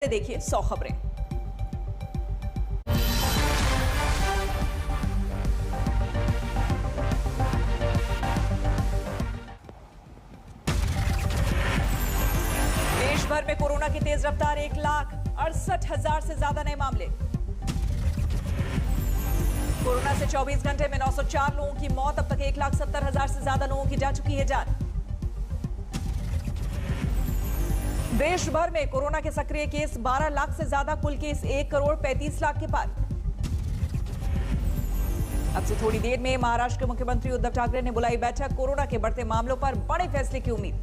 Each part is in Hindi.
देखिए 100 खबरें। देश भर में कोरोना की तेज रफ्तार, 1,68,000 से ज्यादा नए मामले। कोरोना से 24 घंटे में 904 लोगों की मौत। अब तक 1,70,000 से ज्यादा लोगों की जा चुकी है जान। देश भर में कोरोना के सक्रिय केस 12 लाख से ज्यादा, कुल केस 1,35,00,000 के पार। अब से थोड़ी देर में महाराष्ट्र के मुख्यमंत्री उद्धव ठाकरे ने बुलाई बैठक, कोरोना के बढ़ते मामलों पर बड़े फैसले की उम्मीद।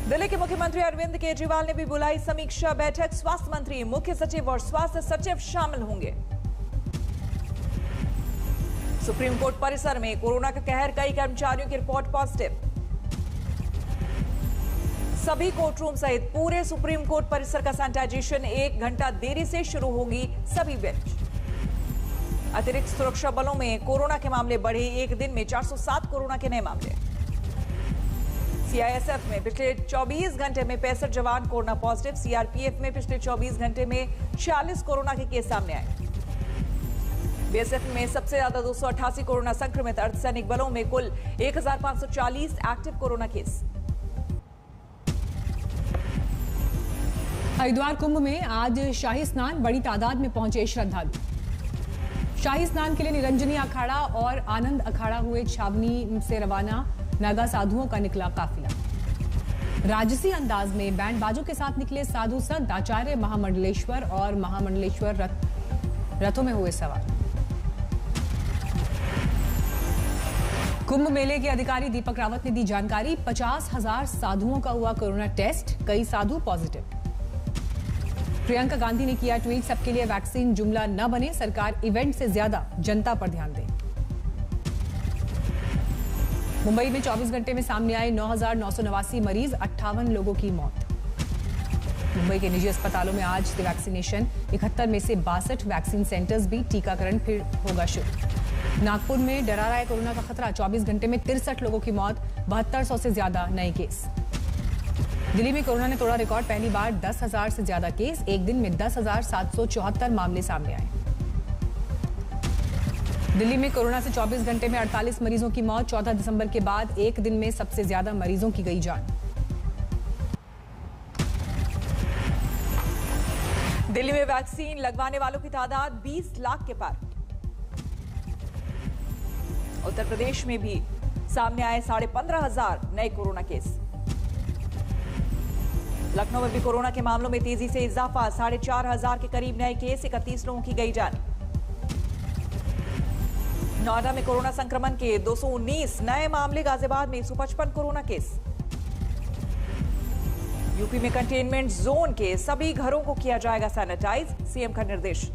दिल्ली के मुख्यमंत्री अरविंद केजरीवाल ने भी बुलाई समीक्षा बैठक, स्वास्थ्य मंत्री, मुख्य सचिव और स्वास्थ्य सचिव शामिल होंगे। सुप्रीम कोर्ट परिसर में कोरोना का कहर, कई कर्मचारियों की रिपोर्ट पॉजिटिव। सभी कोर्ट रूम सहित पूरे सुप्रीम कोर्ट परिसर का सैनिटाइजेशन, 1 घंटा देरी से शुरू होगी सभी बेंच। अतिरिक्त सुरक्षा बलों में कोरोना के मामले बढ़े, एक दिन में 407 कोरोना के नए मामले। सीआईएसएफ में पिछले 24 घंटे में 65 जवान कोरोना पॉजिटिव। सीआरपीएफ में पिछले 24 घंटे में 46 कोरोना के केस सामने आए। बीएसएफ में सबसे ज्यादा 288 कोरोना संक्रमित। अर्धसैनिक बलों में कुल 1,540 एक्टिव कोरोना केस। हरिद्वार कुंभ में आज शाही स्नान, बड़ी तादाद में पहुंचे श्रद्धालु। शाही स्नान के लिए निरंजनी अखाड़ा और आनंद अखाड़ा हुए। छावनी से रवाना नागा साधुओं का निकला काफिला। राजसी अंदाज में बैंड बाजों के साथ निकले साधु संत, आचार्य महामंडलेश्वर और महामंडलेश्वर रथों में हुए सवार। कुंभ मेले के अधिकारी दीपक रावत ने दी जानकारी, 50,000 साधुओं का हुआ कोरोना टेस्ट, कई साधु पॉजिटिव। प्रियंका गांधी ने किया ट्वीट, सबके लिए वैक्सीन जुमला न बने, सरकार इवेंट से ज्यादा जनता पर ध्यान दे। मुंबई में 24 घंटे में सामने आए 9,989 मरीज, 58 लोगों की मौत। मुंबई के निजी अस्पतालों में आज से वैक्सीनेशन, 71 में से 62 वैक्सीन सेंटर्स भी, टीकाकरण फिर होगा शुरू। नागपुर में डरा रहा है कोरोना का खतरा, 24 घंटे में 63 लोगों की मौत, 7200 से ज्यादा नए केस। दिल्ली में कोरोना ने तोड़ा रिकॉर्ड, पहली बार 10,000 से ज्यादा केस, एक दिन में 10,774 मामले सामने आए। दिल्ली में कोरोना से 24 घंटे में 48 मरीजों की मौत, 14 दिसंबर के बाद एक दिन में सबसे ज्यादा मरीजों की गई जान। दिल्ली में वैक्सीन लगवाने वालों की तादाद 20 लाख के पार। उत्तर प्रदेश में भी सामने आए 15,500 नए कोरोना केस। लखनऊ में भी कोरोना के मामलों में तेजी से इजाफा, 4,500 के करीब नए केस, 31 लोगों की गई जान। नोएडा में कोरोना संक्रमण के 219 नए मामले, गाजियाबाद में 155 कोरोना केस। यूपी में कंटेनमेंट जोन के सभी घरों को किया जाएगा सैनिटाइज, सीएम का निर्देश।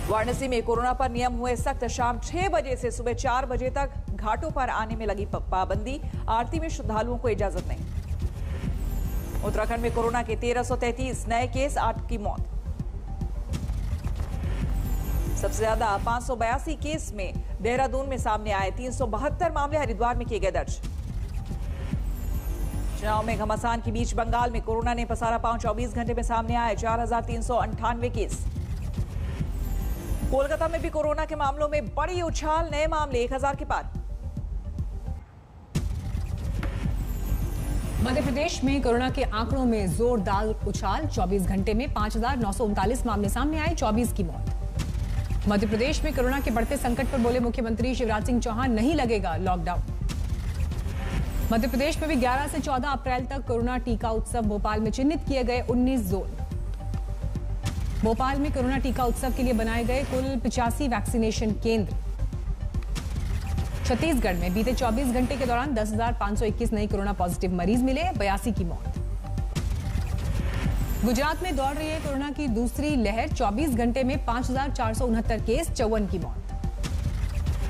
वाराणसी में कोरोना पर नियम हुए सख्त, शाम 6 बजे से सुबह 4 बजे तक घाटों पर आने में लगी पाबंदी, आरती में श्रद्धालुओं को इजाजत नहीं। उत्तराखंड में कोरोना के 1,333 नए केस, 8 की मौत। सबसे ज्यादा 582 केस में देहरादून में सामने आए, 372 मामले हरिद्वार में किए गए दर्ज। चुनाव में घमासान के बीच बंगाल में कोरोना ने पसारा पांव, 24 घंटे में सामने आए 4,398 केस। कोलकाता में भी कोरोना के मामलों में बड़ी उछाल, नए मामले 1,000 के पार। मध्य प्रदेश में कोरोना के आंकड़ों में जोरदार उछाल, 24 घंटे में 5,939 मामले सामने आए, 24 की मौत। मध्य प्रदेश में कोरोना के बढ़ते संकट पर बोले मुख्यमंत्री शिवराज सिंह चौहान, नहीं लगेगा लॉकडाउन। मध्य प्रदेश में भी 11 से 14 अप्रैल तक कोरोना टीका उत्सव, भोपाल में चिन्हित किए गए 19 जोन। भोपाल में कोरोना टीका उत्सव के लिए बनाए गए कुल 85 वैक्सीनेशन केंद्र। छत्तीसगढ़ में बीते 24 घंटे के दौरान 10,521 नए कोरोना पॉजिटिव मरीज मिले, 82 की मौत। गुजरात में दौड़ रही है कोरोना की दूसरी लहर, 24 घंटे में 5,469 केस, 54 की मौत।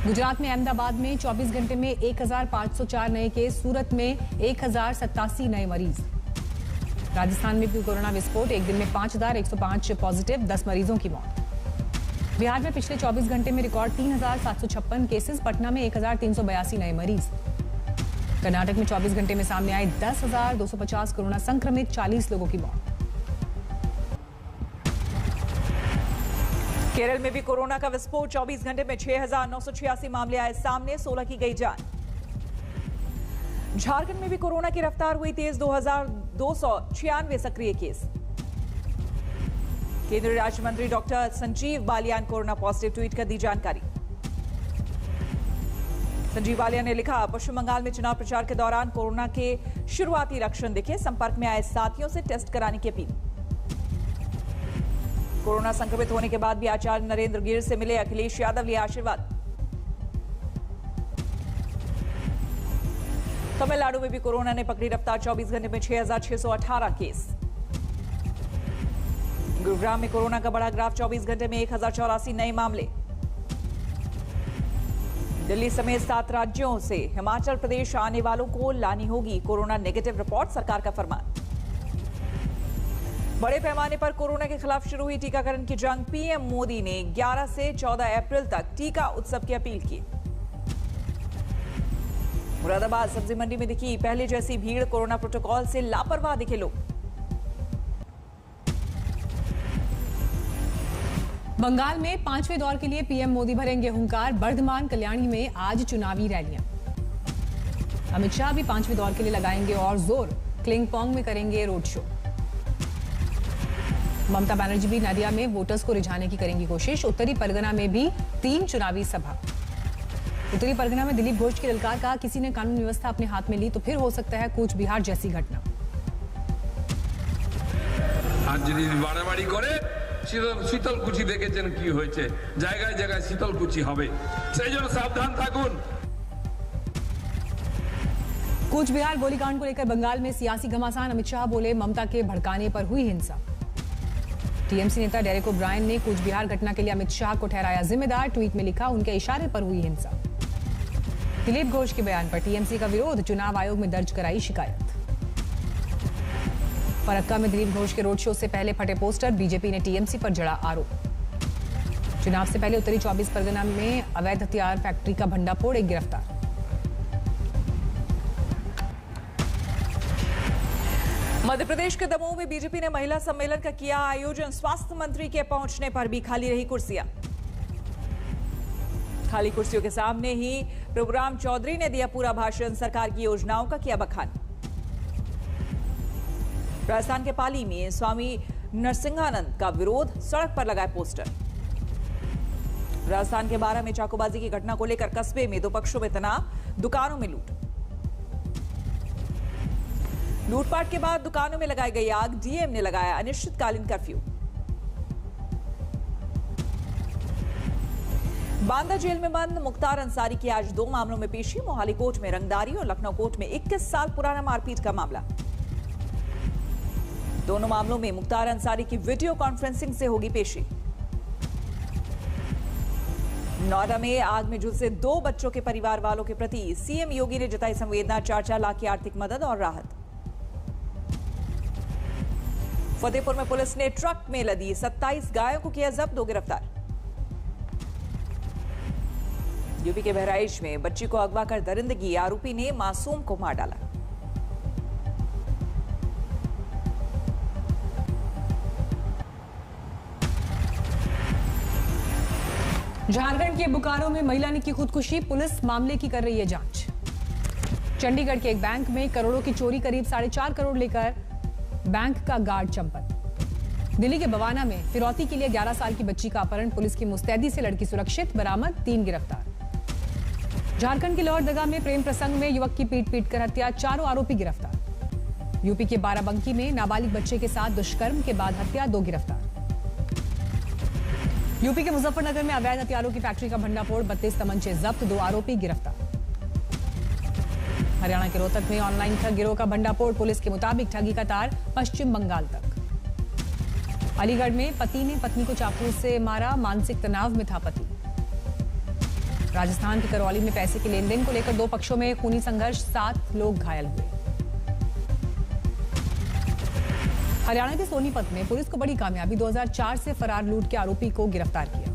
गुजरात में अहमदाबाद में 24 घंटे में 1,504 नए केस, सूरत में 1,087 नए मरीज। राजस्थान में भी कोरोना विस्फोट, एक दिन में 5,105 पॉजिटिव, 10 मरीजों की मौत। बिहार में पिछले 24 घंटे में रिकॉर्ड 3,756 केसेस, पटना में 1,382 नए मरीज। कर्नाटक में 24 घंटे में सामने आए 10,250 कोरोना संक्रमित, 40 लोगों की मौत। केरल में भी कोरोना का विस्फोट, 24 घंटे में 6,986 मामले आए सामने, 16 की गई जान। झारखंड में भी कोरोना की रफ्तार हुई तेज, 2,296 सक्रिय केस। केंद्रीय राज्य मंत्री doctor Sanjeev Balyan corona positive, tweet कर दी जानकारी। संजीव बालियान ने लिखा, पश्चिम बंगाल में चुनाव प्रचार के दौरान कोरोना के शुरुआती लक्षण दिखे, संपर्क में आए साथियों से टेस्ट कराने की अपील। कोरोना संक्रमित होने के बाद भी आचार्य नरेंद्र गिर से मिले अखिलेश यादव, लिए आशीर्वाद। तमिलनाडु में भी कोरोना ने पकड़ी रफ्तार, 24 घंटे में 6,618 केस। गुरुग्राम में कोरोना का बड़ा ग्राफ, 24 घंटे में 1,084 नए मामले। दिल्ली समेत 7 राज्यों से हिमाचल प्रदेश आने वालों को लानी होगी कोरोना नेगेटिव रिपोर्ट, सरकार का फरमान। बड़े पैमाने पर कोरोना के खिलाफ शुरू हुई टीकाकरण की जंग, पीएम मोदी ने 11 से 14 अप्रैल तक टीका उत्सव की अपील की। मुरादाबाद सब्जी मंडी में दिखी पहले जैसी भीड़, कोरोना प्रोटोकॉल से लापरवाह दिखे लोग। बंगाल में 5वें दौर के लिए पीएम मोदी भरेंगे हुंकार, बर्धमान कल्याणी में आज चुनावी रैलियां। अमित शाह भी 5वें दौर के लिए लगाएंगे और जोर, क्लिंगपोंग में करेंगे रोड शो। ममता बनर्जी भी नदिया में वोटर्स को रिझाने की करेंगी कोशिश। उत्तरी परगना में भी 3 चुनावी सभा। उत्तरी परगना में दिलीप घोष की ललकार, कहा किसी ने कानून व्यवस्था अपने हाथ में ली तो फिर हो सकता है कूच बिहार जैसी घटना। आज যদি বাড়াবাড়ি করে শীতলকুচি দেখেছেন কি হয়েছে, জায়গায় জায়গায় শীতলকুচি হবে, সেই জন্য সাবধান থাকুন। कूच बिहार गोलीकांड को लेकर बंगाल में सियासी घमासान, अमित शाह बोले ममता के भड़काने पर हुई हिंसा। टीएमसी नेता डेरेक ओब्रायन ने कूच बिहार घटना के लिए अमित शाह को ठहराया जिम्मेदार, ट्वीट में लिखा उनके इशारे पर हुई हिंसा। दिलीप घोष के बयान पर टीएमसी का विरोध, चुनाव आयोग में दर्ज कराई शिकायत। फरक्का में दिलीप घोष के रोड शो से पहले फटे पोस्टर, बीजेपी ने टीएमसी पर जड़ा आरोप। चुनाव से पहले उत्तरी 24 परगना में अवैध हथियार फैक्ट्री का भंडाफोड़, एक गिरफ्तार। मध्य प्रदेश के दमोह में बीजेपी ने महिला सम्मेलन का किया आयोजन, स्वास्थ्य मंत्री के पहुंचने पर भी खाली रही कुर्सियां। खाली कुर्सियों के सामने ही प्रभुराम चौधरी ने दिया पूरा भाषण, सरकार की योजनाओं का किया बखान। राजस्थान के पाली में स्वामी नरसिंहानंद का विरोध, सड़क पर लगाए पोस्टर। राजस्थान के बारा में चाकूबाजी की घटना को लेकर कस्बे में 2 पक्षों में तनाव, दुकानों में लूटपाट के बाद दुकानों में लगाई गई आग, डीएम ने लगाया अनिश्चितकालीन कर्फ्यू। बांदा जेल में बंद मुख्तार अंसारी की आज 2 मामलों में पेशी, मोहाली कोर्ट में रंगदारी और लखनऊ कोर्ट में 21 साल पुराना मारपीट का मामला। दोनों मामलों में मुख्तार अंसारी की वीडियो कॉन्फ्रेंसिंग से होगी पेशी। नोएडा में आग में झुलसे 2 बच्चों के परिवार वालों के प्रति सीएम योगी ने जताई संवेदना, 4-4 लाख की आर्थिक मदद और राहत। फतेहपुर में पुलिस ने ट्रक में लदी 27 गायों को किया जब्त, 2 गिरफ्तार। यूपी के बहराइच में बच्ची को अगवा कर दरिंदगी, आरोपी ने मासूम को मार डाला। झारखंड के बोकारो में महिला ने की खुदकुशी, पुलिस मामले की कर रही है जांच। चंडीगढ़ के एक बैंक में करोड़ों की चोरी, करीब 4.5 करोड़ लेकर बैंक का गार्ड चंपत। दिल्ली के बवाना में फिरौती के लिए 11 साल की बच्ची का अपहरण, पुलिस की मुस्तैदी से लड़की सुरक्षित, बरामद, 3 गिरफ्तार। झारखंड के लोहरदगा में प्रेम प्रसंग में युवक की पीट कर हत्या, 4 आरोपी गिरफ्तार। यूपी के बाराबंकी में नाबालिग बच्चे के साथ दुष्कर्म के बाद हत्या, 2 गिरफ्तार। यूपी के मुजफ्फरनगर में अवैध हथियारों की फैक्ट्री का भंडाफोड़, 32 तमंचे जब्त, 2 आरोपी गिरफ्तार। हरियाणा के रोहतक में ऑनलाइन ठग गिरोह का भंडाफोड़, पुलिस के मुताबिक ठगी का तार पश्चिम बंगाल तक। अलीगढ़ में पति ने पत्नी को चाकू से मारा, मानसिक तनाव में था पति। राजस्थान के करौली में पैसे के लेन देन को लेकर 2 पक्षों में खूनी संघर्ष, 7 लोग घायल हुए। हरियाणा के सोनीपत में पुलिस को बड़ी कामयाबी, 2004 से फरार लूट के आरोपी को गिरफ्तार किया।